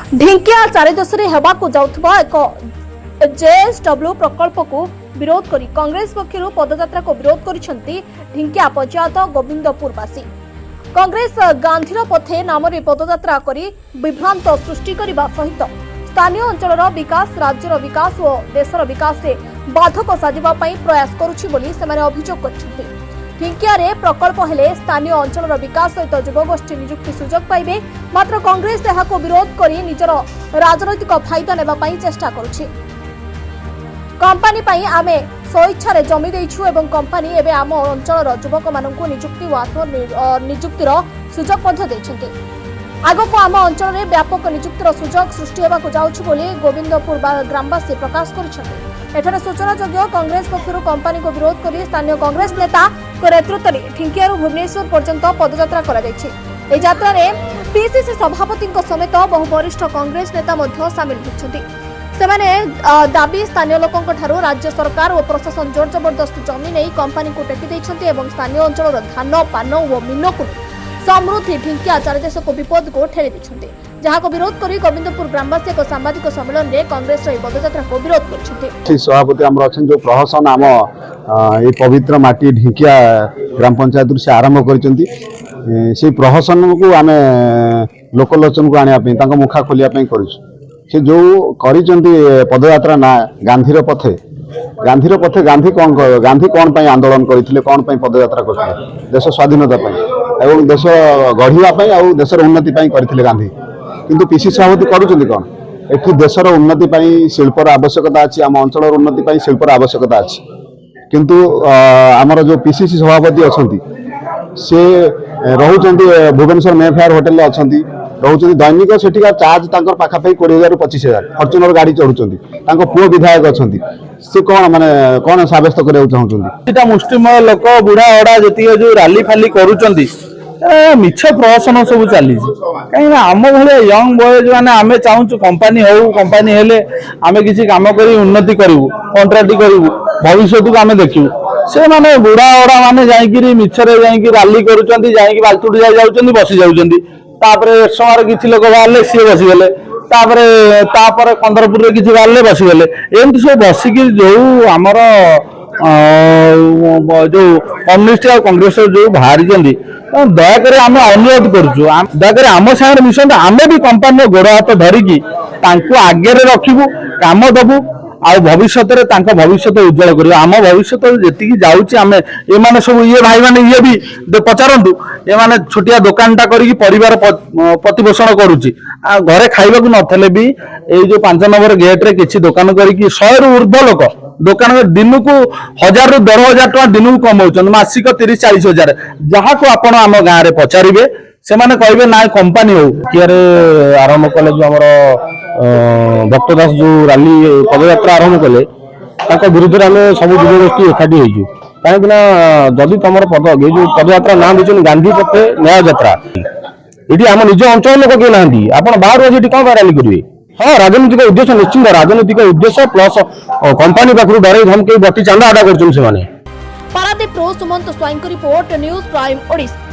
ढिंकिया चारिदशरे हेबाकु जाउथबा एक जेएसडब्ल्यू प्रकल्प को विरोध करी कांग्रेस पक्षरु पदयात्रा को विरोध करिसेंती ढिंकिया पंचायत गोविंदपुरवासी। कांग्रेस गांधीर पथे नाम पदयात्रा करी विभ्रांत सृष्टि करबा सहित स्थानीय अंचलर विकास राज्यर विकास और देशर विकास रे बाधक साजिबा पई प्रयास करुछि बोली सेमाने अभियोग करछन्ती। ढिंकिया रे प्रकल्प हेले स्थानीय अंचलर विकास सहित युवगोष्ठी नियुक्ति सुजोग पाइबे, मात्र कांग्रेस एहाको विरोध करी निजर राजनैतिक फायदा नेबा पई चेष्टा करुछि। कंपनी पई आमे स्वेच्छा जमी देइछु एवं कंपनी एबे आम अंचलर युवक मानकु नियुक्ति व आत्म नियुक्तिर सुजोग मध्ये दैछन्ते। आगको आम अंचल में व्यापक नियुक्तिर सुजोग सृष्टि होगाकु जाउछु बोली गोविंदपुर ग्रामवासी प्रकाश करिसेंते। एठारे सूचनायोग्य कांग्रेस पक्षरु कंपनी को विरोध करी स्थानीय कांग्रेस नेता को नेतृत्व में ढिंकिया भुवनेश्वर पर्यंत पदयात्रा करा जायछि। एही यात्रा रे पीसीसी सभापति समेत बहु वरिष्ठ कांग्रेस नेता मध्य शामिल होइछन्ति। सेमाने दाबी स्थानीय लोकंक ठारू राज्य सरकार और प्रशासन जोर जबरदस्त जमी नहीं कंपनी को टेकी दैछन्ति एवं स्थानीय अंचल धान पान और मीन को समृद्धि ढिंकिया चारिदेश को विपद को ठेली दैछन्ति, जहाँ को विरोध करी गोविंदपुर ग्रामवासी एक सांबादिक सम्मेलन में कांग्रेस पदयात्रा को विरोध करछन्ति। सभापति आम जो प्रहसन आम ये पवित्र माटी ढिंकिया ग्राम पंचायत से आरंभ करछन्ति। से प्रहसन को आम लोकलोचन को आने मुखा खोलिया करूँ। से जो करिसेंति पदयात्रा ना गांधीर पथे गांधी कौन पाई आंदोलन करथिले, कौन पाई पदयात्रा करथिले? देश स्वाधीनता पाई एवं देश गढ़िया पाई और देशर उन्नति पाई करथिले गांधी। किंतु पीसी सभापति करूचंती कौन? एठी देशर उन्नति पाई शिल्पर आवश्यकता अछि, आम अंचलर उन्नति पाई शिल्पर आवश्यकता अछि। किंतु आमर जो पीसीसी सभापति अछंती से रहुचंती भुवनेश्वर मेफेयर होटल अछंती, रहुचंती दैनिक सेठिका चार्ज तांकर पाखापाखि 20,000 ରୁ 25,000 फॉर्च्यूनर गाड़ी चढ़ुचंती। तांको पुओ विधायक अछंती, से कौन माने कौन साब्यस्त करबा चाहउचंती? एटा मुष्टिमय लोक बुढ़ा ओडा जति जो रैली फाली करूचंती मिछ प्रहसन सब चली कहीं आम भाई यंग बॉयज मैंने आम चाहूँ कंपनी हो कंपनी हेले आम किसी काम कर उन्नति करूँ कंट्राक्ट करूँ भविष्य को आम देखू। से माने बुढ़ा ओडा माने जाइकिरी मिछरे जाइकि रैली करूचंती, जाइकि बालतुड़ी जाउचंती, बसी जाउचंती। तापरे समय किसी लोक बाहर सी बसीगले, तापर कंदरपुर किसी बाहर बसीगले। एमती सब बसिक जो आमर जो कम्युनिस्ट और कांग्रेस जो बाहरी दयाक आम अनुरोध करुँ, दयाक आम सागर मिशन आम भी कंपनी गोड़ हाथ धरिकी आगे रखू, काम दबू आ भविष्य भविष्य उज्जवल कर। आम भविष्य जी जाऊँगी आम ये सब ये भाई मैंने ये भी पचारतु ये छोटिया दुकानटा करी परिवार प्रतिपोषण करुच्ची। घरे खाइबा नथले भी ये जो 5 नंबर गेट्रे किसी दुकान करी 100 ରୁ ऊर्ध्व लोक दुकान दिन को 1000 ରୁ 1,000 टका दिन को कमाउछन, मासिक 30-40 हजार। जहाँ को आपण आम गाँव में पचारे से मैंने कहे ना कंपनी हो किए आरंभ कले जो आम भक्त दास जो रैली पदयात्रा आरंभ कले विरुद्ध आम सब युवगोष्ठी एकाठी हो कहीं जदि तुम पद ये जो पदयात्रा ना दे गांधी पथे न्याय यात्रा ये आम निज अंचल लोक किए ना आप बाहर ये कौन रैली करेंगे? हाँ राजनीतिक उद्देश्य निश्चिंत राजनीतिक उद्देश्य प्लस कंपनी पाखु डर धमकी बटी चांदा आदा कर। Paradip Sumant Swain report news prime Odisha.